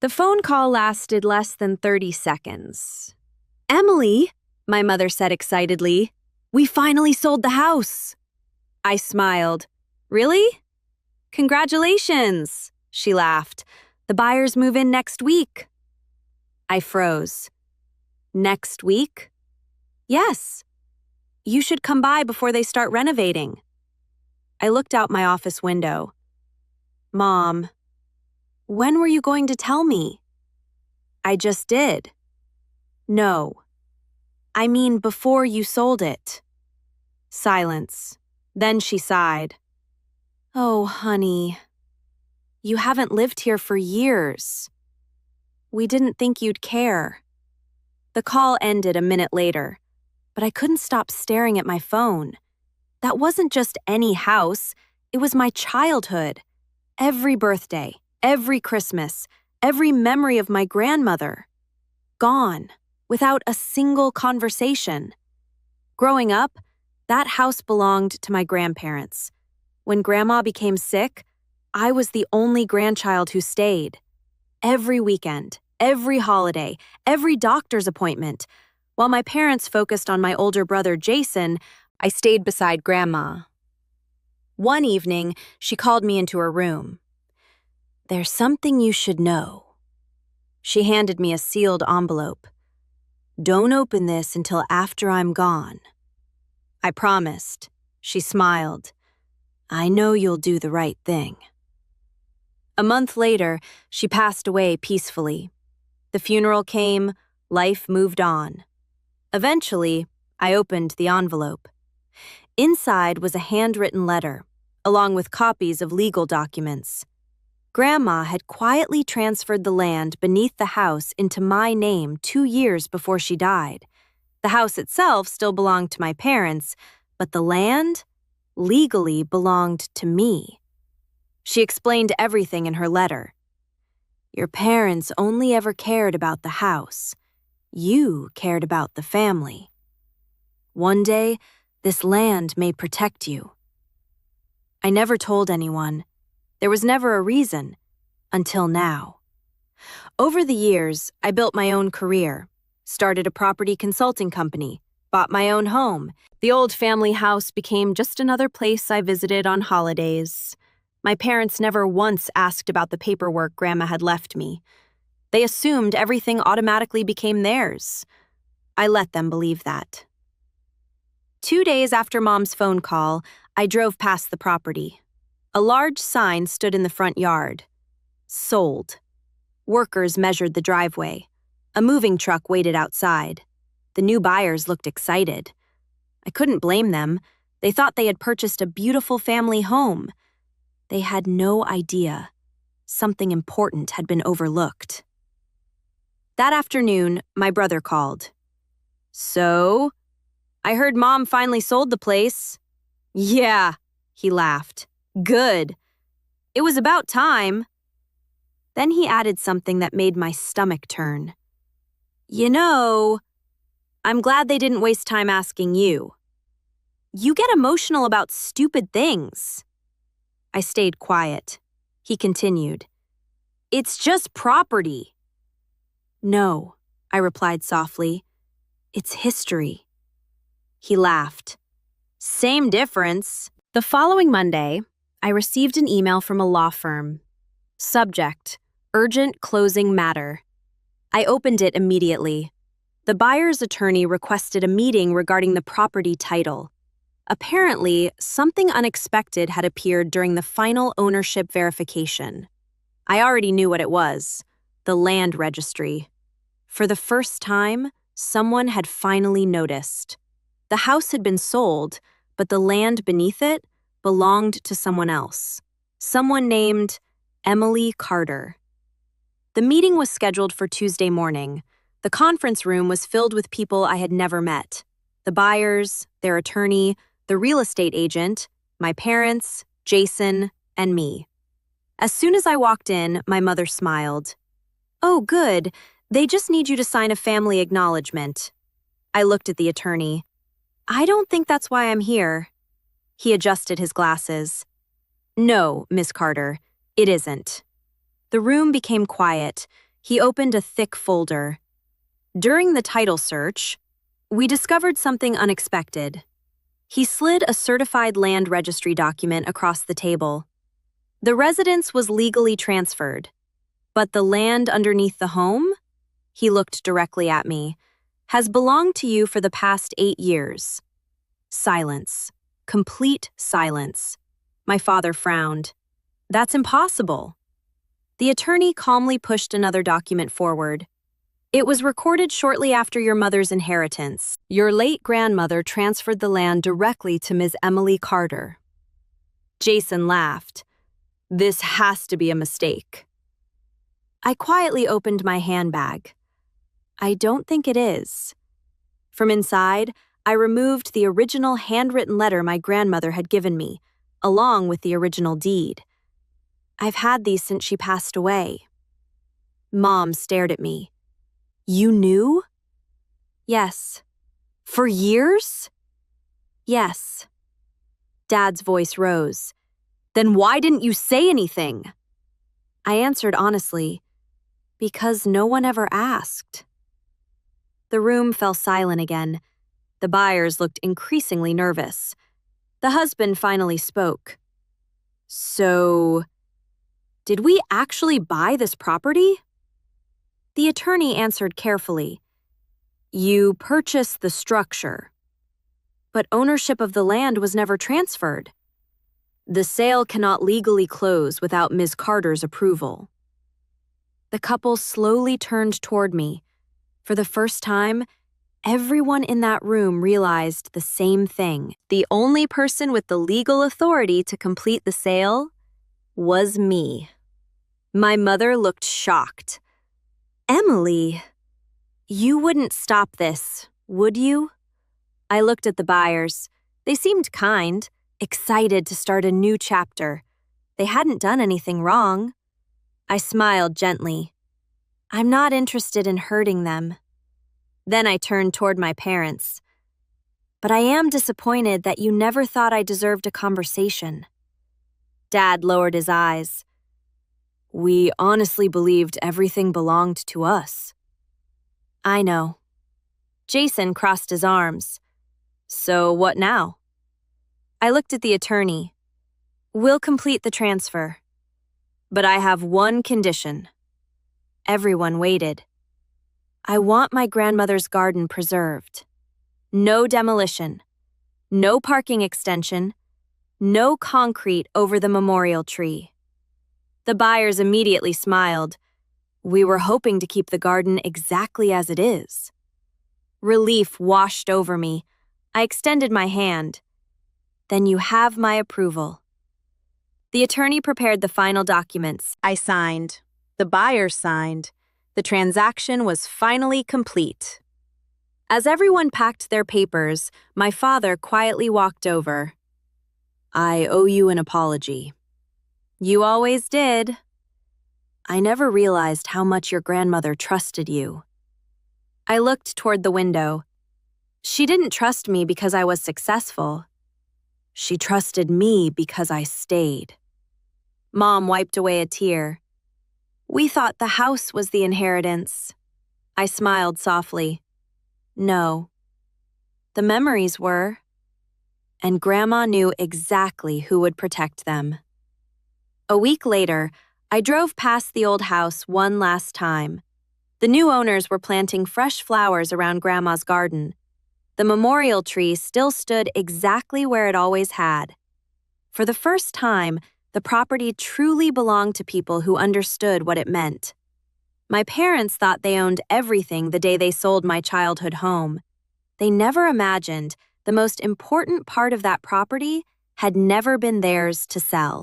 The phone call lasted less than 30 seconds. "Emily," my mother said excitedly, "we finally sold the house." I smiled. "Really? Congratulations," she laughed. "The buyers move in next week." I froze. "Next week?" "Yes. You should come by before they start renovating." I looked out my office window. "Mom, when were you going to tell me?" "I just did." "No. I mean before you sold it." Silence. Then she sighed. "Oh, honey. You haven't lived here for years. We didn't think you'd care." The call ended a minute later, but I couldn't stop staring at my phone. That wasn't just any house, it was my childhood. Every birthday, every Christmas, every memory of my grandmother. Gone, without a single conversation. Growing up, that house belonged to my grandparents. When Grandma became sick, I was the only grandchild who stayed. Every weekend, every holiday, every doctor's appointment. While my parents focused on my older brother Jason, I stayed beside Grandma. One evening, she called me into her room. "There's something you should know." She handed me a sealed envelope. "Don't open this until after I'm gone." I promised. She smiled. "I know you'll do the right thing." A month later, she passed away peacefully. The funeral came, life moved on. Eventually, I opened the envelope. Inside was a handwritten letter, along with copies of legal documents. Grandma had quietly transferred the land beneath the house into my name 2 years before she died. The house itself still belonged to my parents, but the land legally belonged to me. She explained everything in her letter. "Your parents only ever cared about the house. You cared about the family. One day, this land may protect you." I never told anyone. There was never a reason, until now. Over the years, I built my own career, started a property consulting company, bought my own home. The old family house became just another place I visited on holidays. My parents never once asked about the paperwork Grandma had left me. They assumed everything automatically became theirs. I let them believe that. 2 days after Mom's phone call, I drove past the property. A large sign stood in the front yard. Sold. Workers measured the driveway. A moving truck waited outside. The new buyers looked excited. I couldn't blame them. They thought they had purchased a beautiful family home. They had no idea. Something important had been overlooked. That afternoon, my brother called. "So? I heard Mom finally sold the place." "Yeah," he laughed. "Good. It was about time." Then he added something that made my stomach turn. "You know, I'm glad they didn't waste time asking you. You get emotional about stupid things." I stayed quiet. He continued. "It's just property." "No," I replied softly. "It's history." He laughed. "Same difference." The following Monday, I received an email from a law firm. Subject: Urgent Closing Matter. I opened it immediately. The buyer's attorney requested a meeting regarding the property title. Apparently, something unexpected had appeared during the final ownership verification. I already knew what it was: the land registry. For the first time, someone had finally noticed. The house had been sold, but the land beneath it belonged to someone else. Someone named Emily Carter. The meeting was scheduled for Tuesday morning. The conference room was filled with people I had never met. The buyers, their attorney, the real estate agent, my parents, Jason, and me. As soon as I walked in, my mother smiled. "Oh, good. They just need you to sign a family acknowledgement." I looked at the attorney. "I don't think that's why I'm here." He adjusted his glasses. "No, Miss Carter, it isn't." The room became quiet. He opened a thick folder. During the title search, we discovered something unexpected. He slid a certified land registry document across the table. The residence was legally transferred, but the land underneath the home, he looked directly at me, has belonged to you for the past 8 years. Silence. Complete silence. My father frowned. That's impossible. The attorney calmly pushed another document forward. It was recorded shortly after your mother's inheritance. Your late grandmother transferred the land directly to Ms. Emily Carter. Jason laughed. This has to be a mistake. I quietly opened my handbag. I don't think it is. From inside, I removed the original handwritten letter my grandmother had given me, along with the original deed. I've had these since she passed away. Mom stared at me. You knew? Yes. For years? Yes. Dad's voice rose. Then why didn't you say anything? I answered honestly, because no one ever asked. The room fell silent again. The buyers looked increasingly nervous. The husband finally spoke. So, did we actually buy this property? The attorney answered carefully. You purchased the structure, but ownership of the land was never transferred. The sale cannot legally close without Ms. Carter's approval. The couple slowly turned toward me. For the first time, everyone in that room realized the same thing. The only person with the legal authority to complete the sale was me. My mother looked shocked. Emily, you wouldn't stop this, would you? I looked at the buyers. They seemed kind, excited to start a new chapter. They hadn't done anything wrong. I smiled gently. I'm not interested in hurting them. Then I turned toward my parents. But I am disappointed that you never thought I deserved a conversation. Dad lowered his eyes. We honestly believed everything belonged to us. I know. Jason crossed his arms. So what now? I looked at the attorney. We'll complete the transfer. But I have one condition. Everyone waited. I want my grandmother's garden preserved. No demolition. No parking extension. No concrete over the memorial tree. The buyers immediately smiled. We were hoping to keep the garden exactly as it is. Relief washed over me. I extended my hand. Then you have my approval. The attorney prepared the final documents. I signed. The buyers signed. The transaction was finally complete. As everyone packed their papers, my father quietly walked over. I owe you an apology. You always did. I never realized how much your grandmother trusted you. I looked toward the window. She didn't trust me because I was successful. She trusted me because I stayed. Mom wiped away a tear. We thought the house was the inheritance. I smiled softly. No. The memories were. And Grandma knew exactly who would protect them. A week later, I drove past the old house one last time. The new owners were planting fresh flowers around Grandma's garden. The memorial tree still stood exactly where it always had. For the first time, the property truly belonged to people who understood what it meant. My parents thought they owned everything the day they sold my childhood home. They never imagined the most important part of that property had never been theirs to sell.